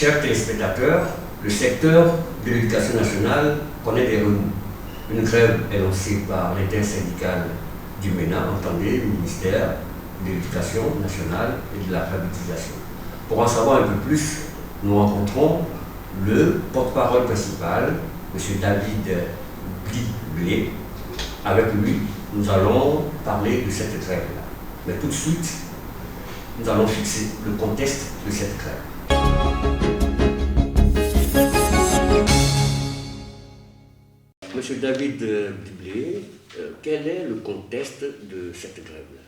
Chers téléspectateurs, le secteur de l'éducation nationale connaît des remous. Une grève est lancée par l'intersyndicale du MENA, entendez, le ministère de l'Éducation nationale et de l'alphabétisation. Pour en savoir un peu plus, nous rencontrons le porte-parole principal, M. David Bliblé. Avec lui, nous allons parler de cette grève-là. Mais tout de suite, nous allons fixer le contexte de cette grève. Monsieur David Bliblé, quel est le contexte de cette grève-là?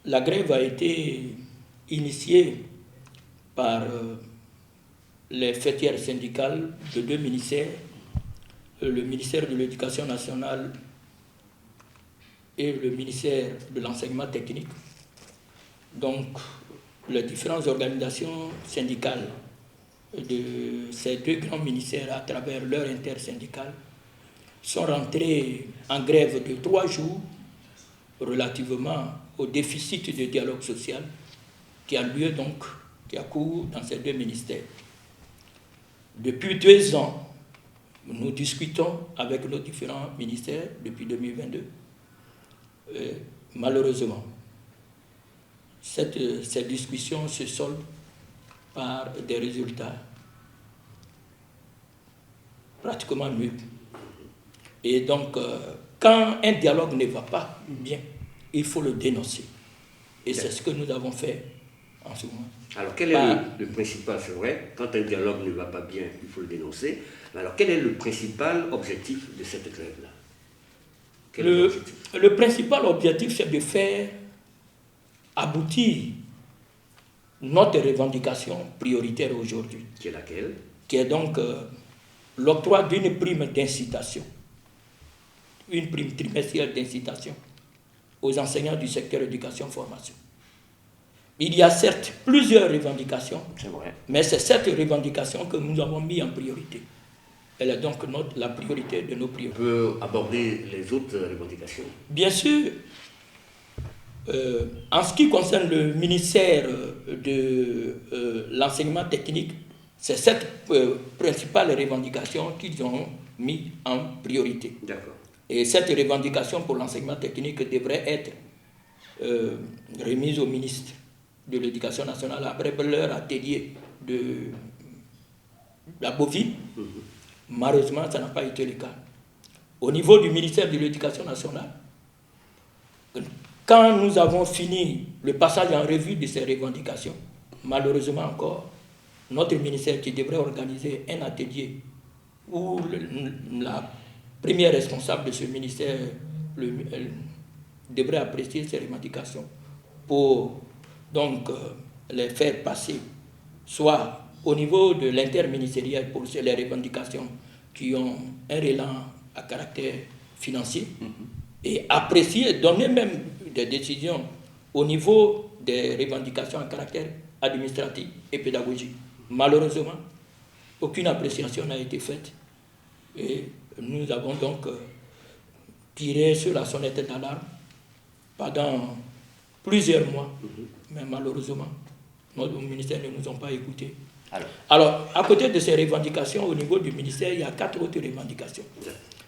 La grève a été initiée par les fêtières syndicales de deux ministères, le ministère de l'Éducation nationale et le ministère de l'Enseignement technique. Donc, les différentes organisations syndicales de ces deux grands ministères, à travers leur intersyndicale, sont rentrés en grève de 3 jours relativement au déficit de dialogue social qui a lieu donc, qui a cours dans ces deux ministères. Depuis 2 ans, nous discutons avec nos différents ministères depuis 2022. Malheureusement, cette discussion se solde par des résultats pratiquement nuls. Et donc, quand un dialogue ne va pas bien, il faut le dénoncer. Et c'est ce que nous avons fait en ce moment. Alors, quel est le principal, c'est vrai, quand un dialogue ne va pas bien, il faut le dénoncer. Mais alors, quel est le principal objectif de cette grève-là? Le principal objectif, c'est de faire aboutir notre revendication prioritaire aujourd'hui. Qui est laquelle? Qui est donc l'octroi d'une prime d'incitation, une prime trimestrielle d'incitation aux enseignants du secteur éducation-formation. Il y a certes plusieurs revendications, mais c'est cette revendication que nous avons mis en priorité. Elle est donc la priorité de nos priorités. On peut aborder les autres revendications? Bien sûr. En ce qui concerne le ministère de l'enseignement technique, c'est cette principale revendication qu'ils ont mis en priorité. D'accord. Et cette revendication pour l'enseignement technique devrait être remise au ministre de l'Éducation nationale après leur atelier de la bovine. Malheureusement, ça n'a pas été le cas. Au niveau du ministère de l'Éducation nationale, quand nous avons fini le passage en revue de ces revendications, malheureusement encore, notre ministère qui devrait organiser un atelier où la première responsable de ce ministère devrait apprécier ces revendications pour donc les faire passer, soit au niveau de l'interministériel pour les revendications qui ont un élan à caractère financier, et apprécier, donner même des décisions au niveau des revendications à caractère administratif et pédagogique. Malheureusement, aucune appréciation n'a été faite et nous avons donc tiré sur la sonnette d'alarme pendant plusieurs mois, mais malheureusement, notre ministère ne nous a pas écoutés. Alors, à côté de ces revendications, au niveau du ministère, il y a 4 autres revendications.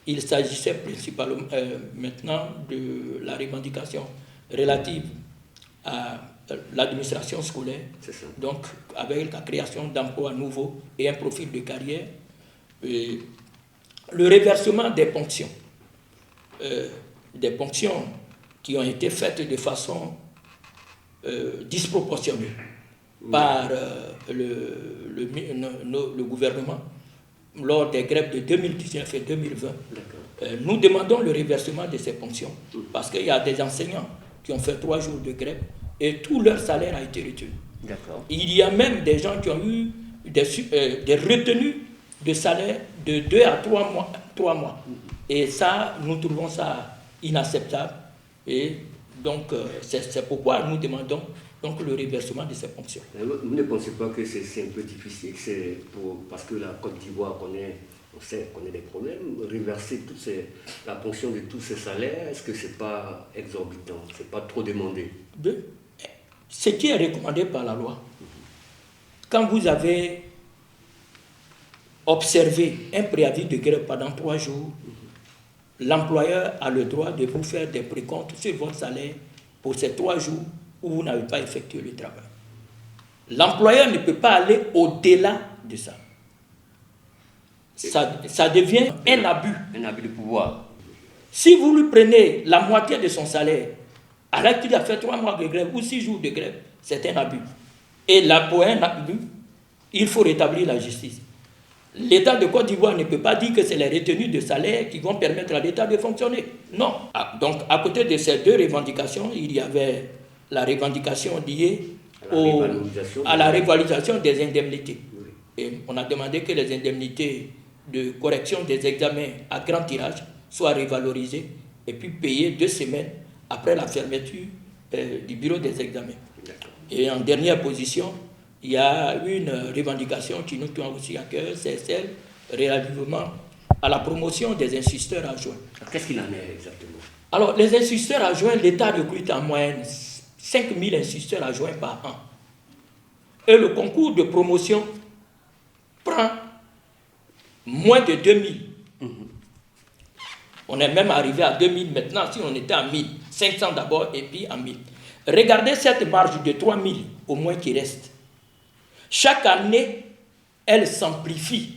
Il s'agissait principalement maintenant de la revendication relative à l'administration scolaire, donc avec la création d'emplois nouveaux et un profil de carrière, et le reversement des ponctions qui ont été faites de façon disproportionnée par le gouvernement lors des grèves de 2019 et 2020. Nous demandons le reversement de ces ponctions parce qu'il y a des enseignants qui ont fait 3 jours de grève et tout leur salaire a été retenu. Il y a même des gens qui ont eu des retenues de salaire de 2 à 3 mois. Et ça, nous trouvons ça inacceptable. Et donc, c'est pourquoi nous demandons donc le reversement de ces ponctions. Vous ne pensez pas que c'est un peu difficile, parce que la Côte d'Ivoire connaît des problèmes, reverser la ponction de tous ces salaires, est-ce que ce n'est pas exorbitant, ce n'est pas trop demandé? Ce qui est recommandé par la loi, quand vous avez observer un préavis de grève pendant 3 jours, l'employeur a le droit de vous faire des précomptes sur votre salaire pour ces 3 jours où vous n'avez pas effectué le travail. L'employeur ne peut pas aller au-delà de ça. Ça devient un abus. Un abus de pouvoir. Si vous lui prenez la moitié de son salaire, alors qu'il a fait 3 mois de grève ou 6 jours de grève, c'est un abus. Et là, pour un abus, il faut rétablir la justice. L'État de Côte d'Ivoire ne peut pas dire que c'est les retenues de salaire qui vont permettre à l'État de fonctionner. Non. Donc, à côté de ces 2 revendications, il y avait la revendication liée à la revalorisation des indemnités. Oui. Et on a demandé que les indemnités de correction des examens à grand tirage soient revalorisées et puis payées 2 semaines après la fermeture du bureau des examens. Et en dernière position, il y a une revendication qui nous tient aussi à cœur, c'est celle relativement à la promotion des insisteurs adjoints. Qu'est-ce qu'il en est exactement? Alors, les insisteurs adjoints, l'État recrute en moyenne 5 000 insisteurs adjoints par an. Et le concours de promotion prend moins de 2 000. On est même arrivé à 2 000 maintenant, si on était à 1 000. 500 d'abord et puis à 1 000. Regardez cette marge de 3 000 au moins qui reste. Chaque année, elle s'amplifie.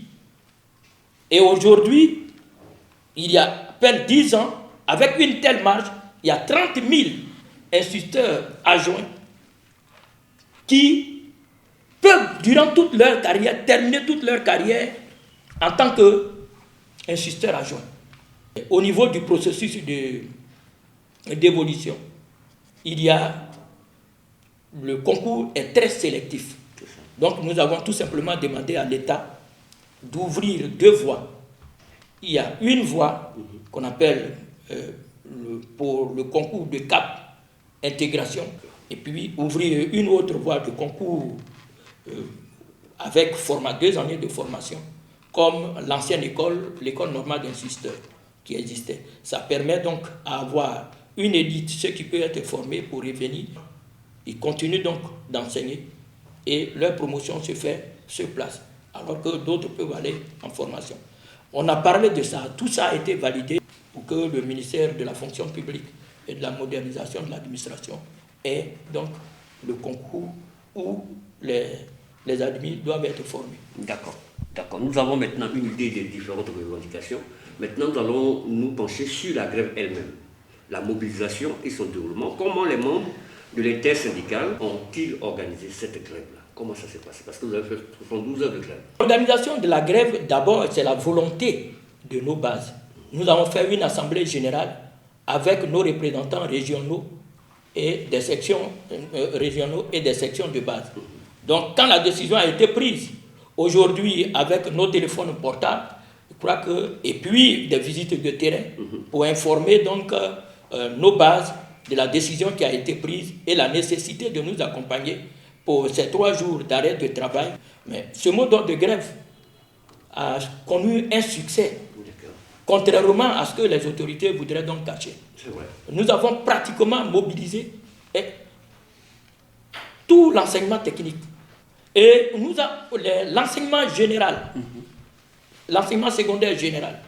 Et aujourd'hui, il y a à peine 10 ans, avec une telle marge, il y a 30 000 instituteurs adjoints qui peuvent, durant toute leur carrière, terminer toute leur carrière en tant qu'instituteurs adjoints. Au niveau du processus d'évolution, il y a le concours est très sélectif. Donc nous avons tout simplement demandé à l'État d'ouvrir 2 voies. Il y a une voie qu'on appelle pour le concours de CAP intégration, et puis ouvrir une autre voie de concours avec 2 années de formation, comme l'ancienne école, l'école normale d'instituteurs qui existait. Ça permet donc à avoir une élite, ceux qui peuvent être formés pour revenir. Ils continuent donc d'enseigner et leur promotion se fait sur place, alors que d'autres peuvent aller en formation. On a parlé de ça, tout ça a été validé pour que le ministère de la fonction publique et de la modernisation de l'administration ait donc le concours où les admis doivent être formés. D'accord. Nous avons maintenant une idée des différentes revendications. Maintenant, nous allons nous pencher sur la grève elle-même, la mobilisation et son déroulement. Comment les membres de l'intersyndicale ont-ils organisé cette grève-là? Comment ça s'est passé? Parce que vous avez fait 72 heures de grève. L'organisation de la grève, d'abord, c'est la volonté de nos bases. Nous avons fait une assemblée générale avec nos représentants régionaux et des sections régionaux et des sections de base. Donc, quand la décision a été prise, aujourd'hui, avec nos téléphones portables, je crois que, et puis des visites de terrain pour informer donc nos bases de la décision qui a été prise et la nécessité de nous accompagner pour ces 3 jours d'arrêt de travail. Mais ce mot d'ordre de grève a connu un succès, contrairement à ce que les autorités voudraient donc cacher. C'est vrai. Nous avons pratiquement mobilisé tout l'enseignement technique. Et l'enseignement général, l'enseignement secondaire général,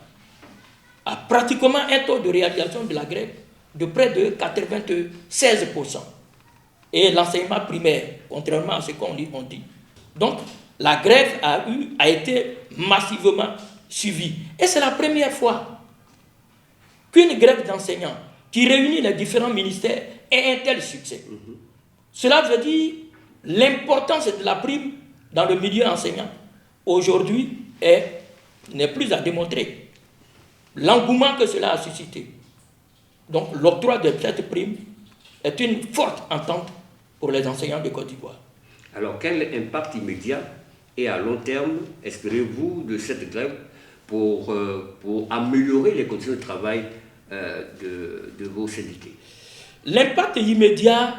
a pratiquement un taux de réalisation de la grève de près de 96%. Et l'enseignement primaire, contrairement à ce qu'on dit. Donc, la grève a été massivement suivie. Et c'est la première fois qu'une grève d'enseignants qui réunit les différents ministères ait un tel succès. Cela veut dire l'importance de la prime dans le milieu enseignant aujourd'hui n'est plus à démontrer. L'engouement que cela a suscité. Donc l'octroi de cette prime est une forte entente pour les enseignants de Côte d'Ivoire. Alors quel impact immédiat et à long terme espérez-vous de cette grève pour améliorer les conditions de travail de vos syndiqués? L'impact immédiat,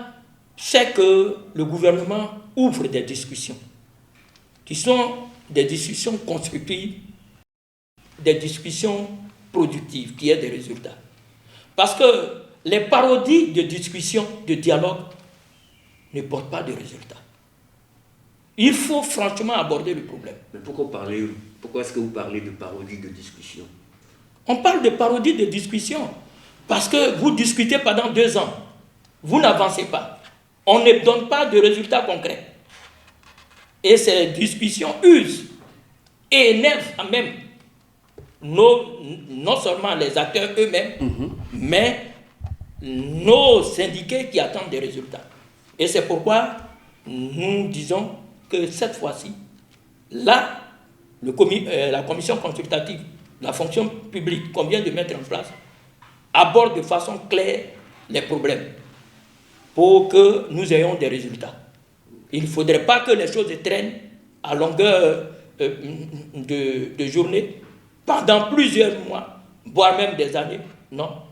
c'est que le gouvernement ouvre des discussions qui sont des discussions constructives, des discussions productives qui aient des résultats. Parce que les parodies de discussion, de dialogue ne portent pas de résultats. Il faut franchement aborder le problème. Mais pourquoi parler Pourquoi est-ce que vous parlez de parodie de discussion? On parle de parodie de discussion parce que vous discutez pendant 2 ans. Vous n'avancez pas. On ne donne pas de résultats concrets. Et ces discussions usent et énervent même non seulement les acteurs eux-mêmes, mais nos syndiqués qui attendent des résultats. Et c'est pourquoi nous disons que cette fois-ci, là, la commission consultative, la fonction publique qu'on vient de mettre en place, aborde de façon claire les problèmes pour que nous ayons des résultats. Il ne faudrait pas que les choses traînent à longueur de journée pendant plusieurs mois, voire même des années. Non.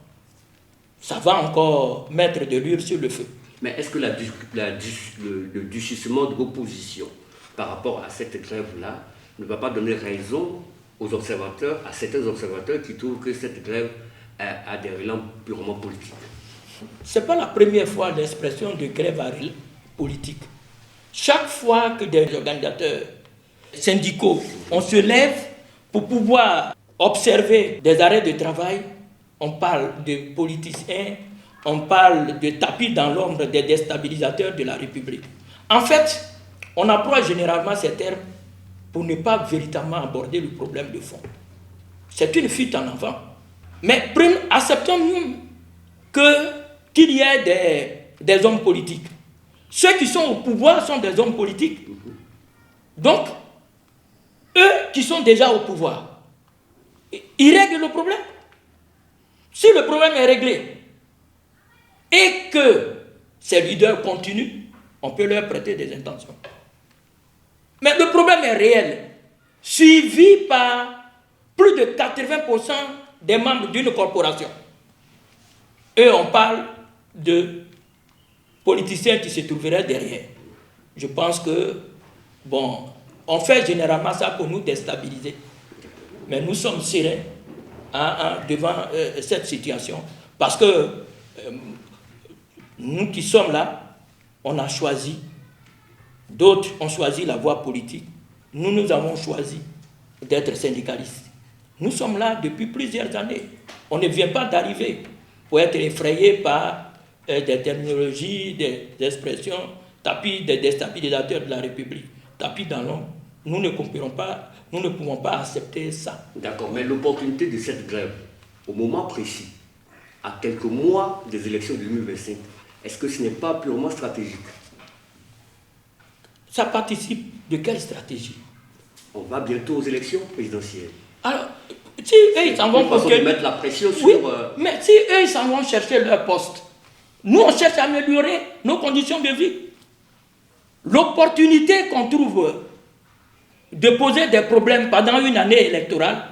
Ça va encore mettre de l'huile sur le feu. Mais est-ce que le durcissement de vos positions par rapport à cette grève-là ne va pas donner raison aux observateurs, à certains observateurs qui trouvent que cette grève a des relents purement politiques? Ce n'est pas la première fois l'expression de grève à relents politique. Chaque fois que des organisateurs syndicaux, on se lève pour pouvoir observer des arrêts de travail, on parle de politiciens, on parle de tapis dans l'ombre des déstabilisateurs de la République. En fait, on approche généralement ces termes pour ne pas véritablement aborder le problème de fond. C'est une fuite en avant. Mais acceptons-nous qu'il y ait des hommes politiques. Ceux qui sont au pouvoir sont des hommes politiques. Donc, eux qui sont déjà au pouvoir, ils règlent le problème. Si le problème est réglé et que ces leaders continuent, on peut leur prêter des intentions. Mais le problème est réel, suivi par plus de 80% des membres d'une corporation. Et on parle de politiciens qui se trouveraient derrière. Je pense que, on fait généralement ça pour nous déstabiliser. Mais nous sommes sereins devant cette situation. Parce que nous qui sommes là, on a choisi, d'autres ont choisi la voie politique. Nous avons choisi d'être syndicalistes. Nous sommes là depuis plusieurs années. On ne vient pas d'arriver pour être effrayé par des terminologies, des expressions, tapis des déstabilisateurs de la République, tapis dans l'ombre. Nous ne pouvons pas accepter ça. D'accord, mais l'opportunité de cette grève, au moment précis, à quelques mois des élections de 2025, est-ce que ce n'est pas purement stratégique? Ça participe de quelle stratégie? On va bientôt aux élections présidentielles. Alors, si eux, ils s'en vont pour mettre la pression sur... Oui, mais si eux, ils s'en vont chercher leur poste, nous, on cherche à améliorer nos conditions de vie. L'opportunité qu'on trouve de poser des problèmes pendant une année électorale,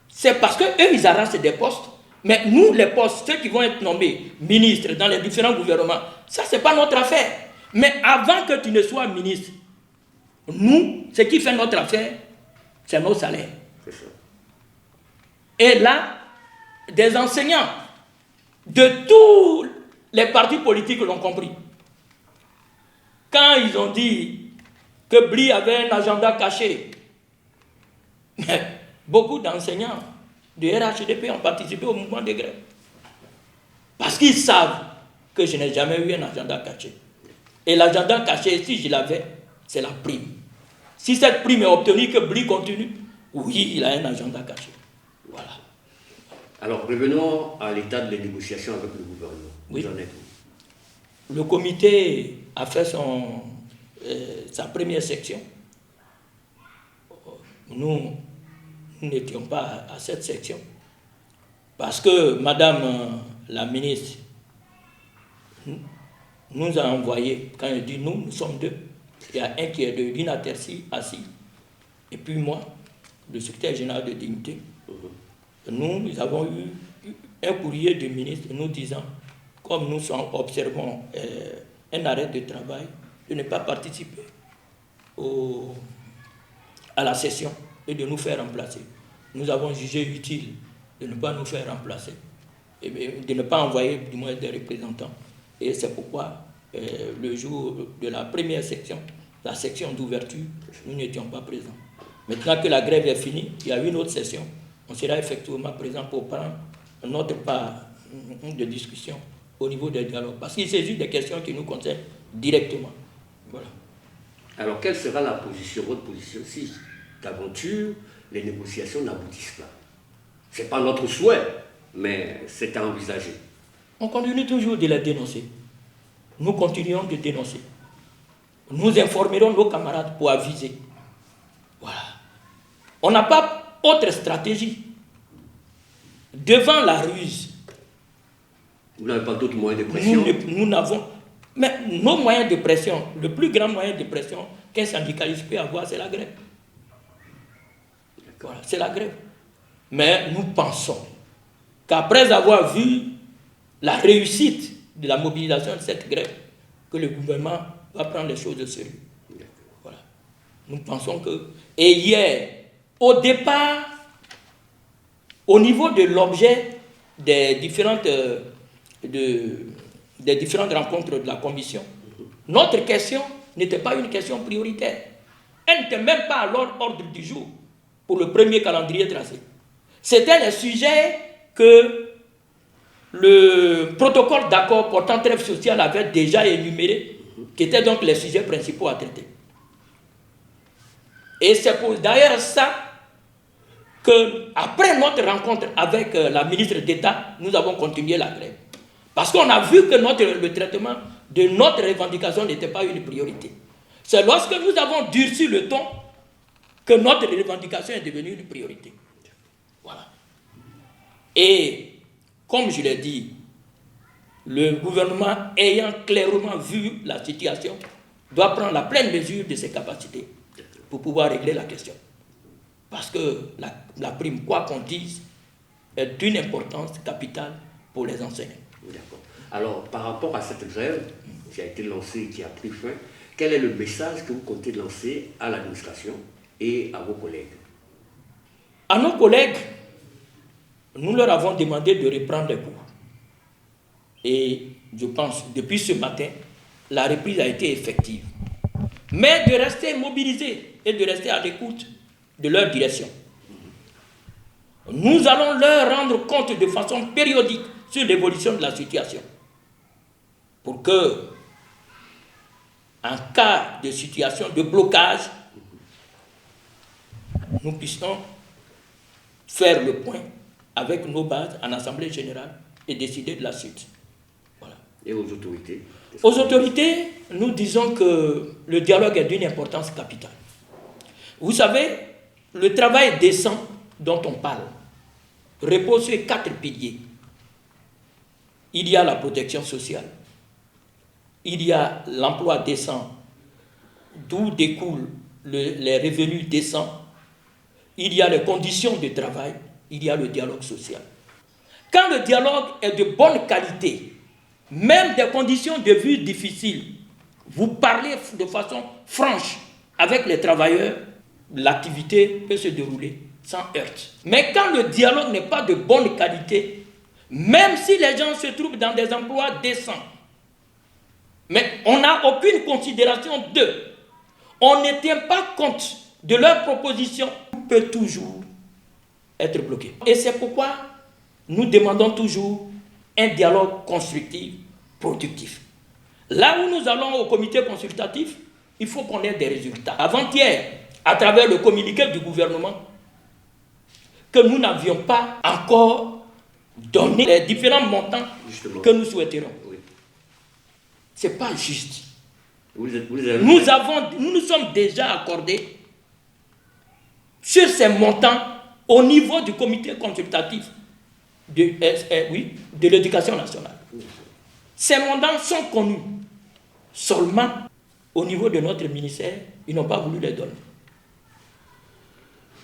c'est parce qu'eux, ils arrachent des postes. Mais nous, les postes, ceux qui vont être nommés ministres dans les différents gouvernements, ça, ce n'est pas notre affaire. Mais avant que tu ne sois ministre, nous, ce qui fait notre affaire, c'est nos salaires. C'est ça. Et là, des enseignants de tous les partis politiques l'ont compris. Quand ils ont dit que Bly avait un agenda caché, beaucoup d'enseignants de RHDP ont participé au mouvement de grève. Parce qu'ils savent que je n'ai jamais eu un agenda caché. Et l'agenda caché, si je l'avais, c'est la prime. Si cette prime est obtenue, que Bly continue, oui, il a un agenda caché. Voilà. Alors, revenons à l'état des négociations avec le gouvernement. Oui. Vous en êtes où? Le comité a fait sa première section. Nous n'étions pas à cette section. Parce que Madame la ministre nous a envoyé, quand elle dit nous sommes deux. Il y a un qui est de l'INATERCI assis, et puis moi, le secrétaire général de dignité. Nous avons eu un courrier du ministre nous disant, comme nous observons un arrêt de travail, de ne pas participer à la session et de nous faire remplacer. Nous avons jugé utile de ne pas nous faire remplacer, et de ne pas envoyer du moins des représentants. Et c'est pourquoi le jour de la première section, la section d'ouverture, nous n'étions pas présents. Maintenant que la grève est finie, il y a une autre session. On sera effectivement présent pour prendre notre part de discussion au niveau des dialogues. Parce qu'il s'agit des questions qui nous concernent directement. Voilà. Alors, quelle sera la position, votre position, si d'aventure les négociations n'aboutissent pas? Ce n'est pas notre souhait, mais c'est à envisager. On continue toujours de les dénoncer. Nous continuons de dénoncer. Nous informerons nos camarades pour aviser. Voilà. On n'a pas autre stratégie. Devant la ruse. Vous n'avez pas d'autres moyens de pression? Nous n'avons... Mais nos moyens de pression, le plus grand moyen de pression qu'un syndicaliste peut avoir, c'est la grève. Voilà, c'est la grève. Mais nous pensons qu'après avoir vu la réussite de la mobilisation de cette grève, que le gouvernement va prendre les choses de sérieux. Voilà. Nous pensons que... Et hier, au départ, au niveau de l'objet des différentes rencontres de la commission, notre question n'était pas une question prioritaire. Elle n'était même pas à l'ordre du jour pour le premier calendrier tracé. C'était les sujets que le protocole d'accord portant trêve sociale avait déjà énumérés, qui étaient donc les sujets principaux à traiter. Et c'est pour d'ailleurs ça qu'après notre rencontre avec la ministre d'État, nous avons continué la grève. Parce qu'on a vu que le traitement de notre revendication n'était pas une priorité. C'est lorsque nous avons durci le ton que notre revendication est devenue une priorité. Voilà. Et comme je l'ai dit, le gouvernement ayant clairement vu la situation doit prendre la pleine mesure de ses capacités pour pouvoir régler la question. Parce que la prime, quoi qu'on dise, est d'une importance capitale pour les enseignants. D'accord. Alors, par rapport à cette grève qui a été lancée, qui a pris fin, quel est le message que vous comptez lancer à l'administration et à vos collègues? À nos collègues, nous leur avons demandé de reprendre les cours. Et je pense, depuis ce matin, la reprise a été effective. Mais de rester mobilisés et de rester à l'écoute de leur direction. Nous allons leur rendre compte de façon périodique sur l'évolution de la situation. Pour que, en cas de situation de blocage, nous puissions faire le point avec nos bases en Assemblée générale et décider de la suite. Voilà. Et aux autorités? Aux autorités, nous disons que le dialogue est d'une importance capitale. Vous savez, le travail décent dont on parle repose sur 4 piliers. Il y a la protection sociale, il y a l'emploi décent, d'où découlent les revenus décents, il y a les conditions de travail, il y a le dialogue social. Quand le dialogue est de bonne qualité, même des conditions de vie difficiles, vous parlez de façon franche avec les travailleurs, l'activité peut se dérouler sans heurts. Mais quand le dialogue n'est pas de bonne qualité, même si les gens se trouvent dans des emplois décents, mais on n'a aucune considération d'eux, on ne tient pas compte de leurs propositions, on peut toujours être bloqué. Et c'est pourquoi nous demandons toujours un dialogue constructif, productif. Là où nous allons au comité consultatif, il faut qu'on ait des résultats. Avant-hier, à travers le communiqué du gouvernement, que nous n'avions pas encore donné les différents montants que nous souhaiterions. Oui. Ce n'est pas juste. Nous nous sommes déjà accordés sur ces montants au niveau du comité consultatif de l'éducation nationale. Ces montants sont connus. Seulement, au niveau de notre ministère, ils n'ont pas voulu les donner.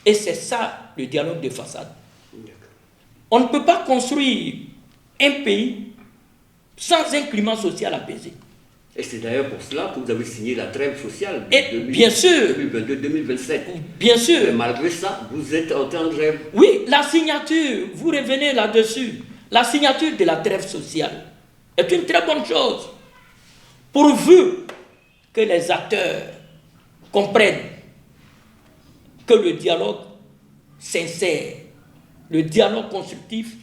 Et c'est ça le dialogue de façade. On ne peut pas construire un pays sans un climat social apaisé. Et c'est d'ailleurs pour cela que vous avez signé la trêve sociale de bien sûr, 2022-2027. Bien sûr. Mais malgré ça, vous êtes entré en grève. Oui, la signature, vous revenez là-dessus. La signature de la trêve sociale est une très bonne chose. Pourvu que les acteurs comprennent que le dialogue sincère, le dialogue constructif,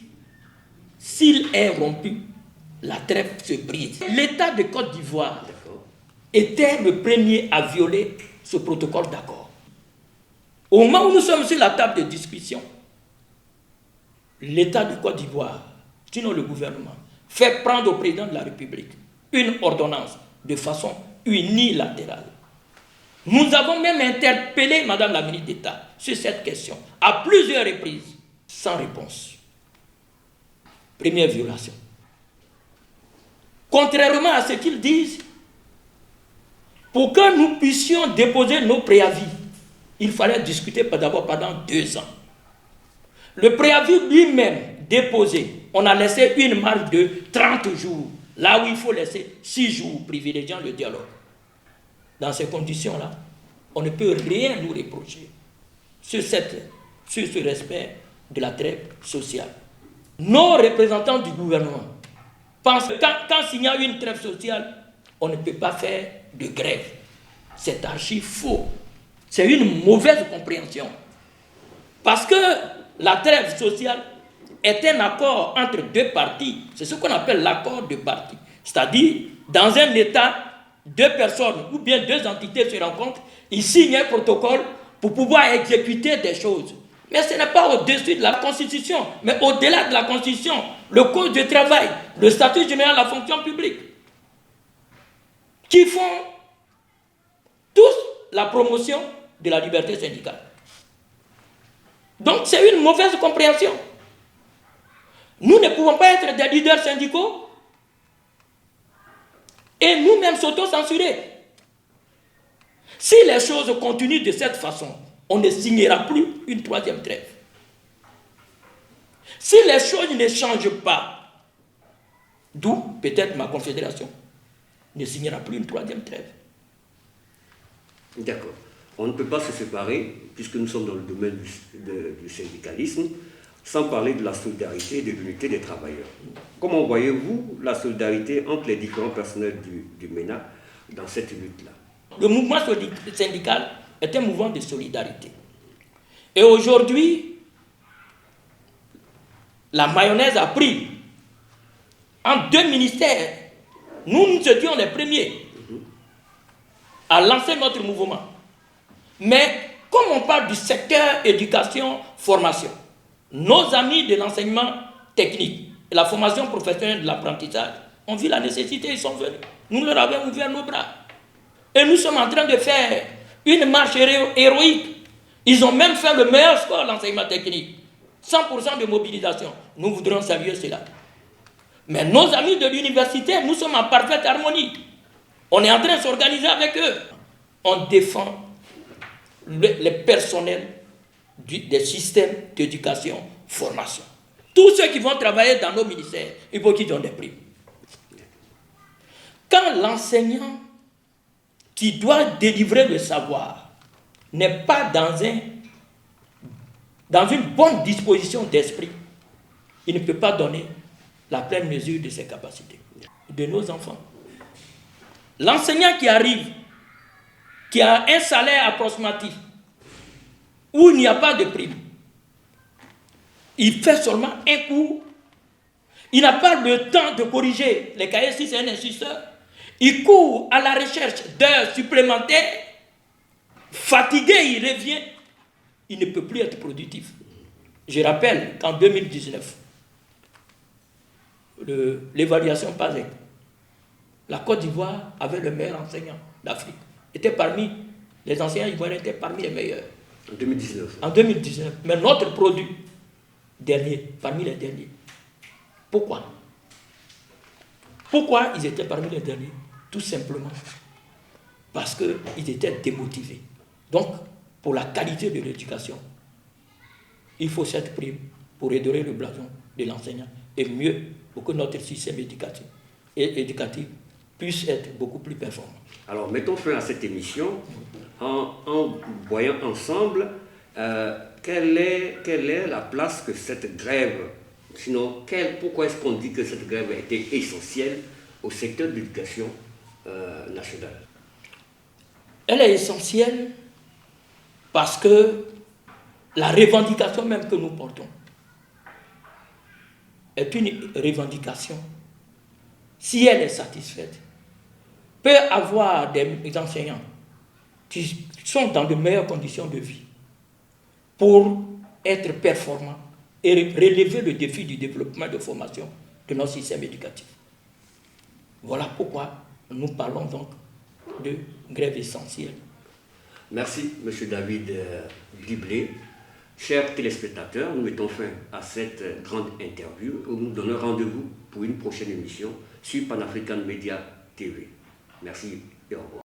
s'il est rompu, la trêve se brise. L'État de Côte d'Ivoire était le premier à violer ce protocole d'accord. Au moment où nous sommes sur la table de discussion, l'État de Côte d'Ivoire, sinon le gouvernement, fait prendre au président de la République une ordonnance de façon unilatérale. Nous avons même interpellé Madame la ministre d'État sur cette question à plusieurs reprises, sans réponse. Première violation. Contrairement à ce qu'ils disent, pour que nous puissions déposer nos préavis, il fallait discuter d'abord pendant 2 ans. Le préavis lui-même déposé, on a laissé une marge de 30 jours, là où il faut laisser 6 jours, privilégiant le dialogue. Dans ces conditions-là, on ne peut rien nous reprocher sur ce respect de la trêve sociale. Nos représentants du gouvernement pensent que quand il y a une trêve sociale, on ne peut pas faire de grève. C'est archi faux. C'est une mauvaise compréhension. Parce que la trêve sociale est un accord entre 2 parties. C'est ce qu'on appelle l'accord de parties. C'est-à-dire, dans un État, 2 personnes ou bien 2 entités se rencontrent, ils signent un protocole pour pouvoir exécuter des choses. Mais ce n'est pas au-dessus de la Constitution, mais au-delà de la Constitution, le Code du travail, le statut général de la fonction publique, qui font tous la promotion de la liberté syndicale. Donc c'est une mauvaise compréhension. Nous ne pouvons pas être des leaders syndicaux et nous-mêmes s'auto-censurer. Si les choses continuent de cette façon, on ne signera plus une 3e trêve. Si les choses ne changent pas, d'où peut-être ma confédération ne signera plus une 3e trêve. D'accord. On ne peut pas se séparer, puisque nous sommes dans le domaine du syndicalisme, sans parler de la solidarité et de l'unité des travailleurs. Comment voyez-vous la solidarité entre les différents personnels du MENA dans cette lutte-là? Le mouvement syndical est un mouvement de solidarité. Et aujourd'hui, la mayonnaise a pris. En 2 ministères, nous étions les premiers à lancer notre mouvement. Mais comme on parle du secteur éducation-formation, nos amis de l'enseignement technique et la formation professionnelle de l'apprentissage ont vu la nécessité, ils sont venus. Nous leur avons ouvert nos bras. Et nous sommes en train de faire une marche héroïque. Ils ont même fait le meilleur score, l'enseignement technique. 100% de mobilisation. Nous voudrons saluer cela. Mais nos amis de l'université, nous sommes en parfaite harmonie. On est en train de s'organiser avec eux. On défend les personnels des systèmes d'éducation-formation. Tous ceux qui vont travailler dans nos ministères, il faut qu'ils aient des primes. Quand l'enseignant qui doit délivrer le savoir n'est pas dans une bonne disposition d'esprit, il ne peut pas donner la pleine mesure de ses capacités, de nos enfants. L'enseignant qui arrive, qui a un salaire approximatif, où il n'y a pas de prime, il fait seulement un cours, il n'a pas le temps de corriger les cahiers si c'est un instituteur, il court à la recherche d'heures supplémentaires, fatigué, il revient, il ne peut plus être productif. Je rappelle qu'en 2019, l'évaluation PASEC, la Côte d'Ivoire avait le meilleur enseignant d'Afrique. Les enseignants ivoiriens étaient parmi les meilleurs. En 2019. En 2019. Mais notre produit, parmi les derniers. Pourquoi? Pourquoi ils étaient parmi les derniers? Tout simplement parce qu'ils étaient démotivés. Donc, pour la qualité de l'éducation, il faut cette prime pour redorer le blason de l'enseignant. Et mieux, pour que notre système éducatif puisse être beaucoup plus performant. Alors, mettons fin à cette émission en voyant ensemble quelle est la place que cette grève, sinon pourquoi est-ce qu'on dit que cette grève a été essentielle au secteur de l'éducation nationale? Elle est essentielle parce que la revendication même que nous portons est une revendication, si elle est satisfaite, peut avoir des enseignants qui sont dans de meilleures conditions de vie pour être performants et relever le défi du développement de formation de notre système éducatif. Voilà pourquoi nous parlons donc de grève essentielle. Merci, M. David Bliblé. Chers téléspectateurs, nous mettons fin à cette grande interview. Nous donnons rendez-vous pour une prochaine émission sur Pan African Media TV. Merci et au revoir.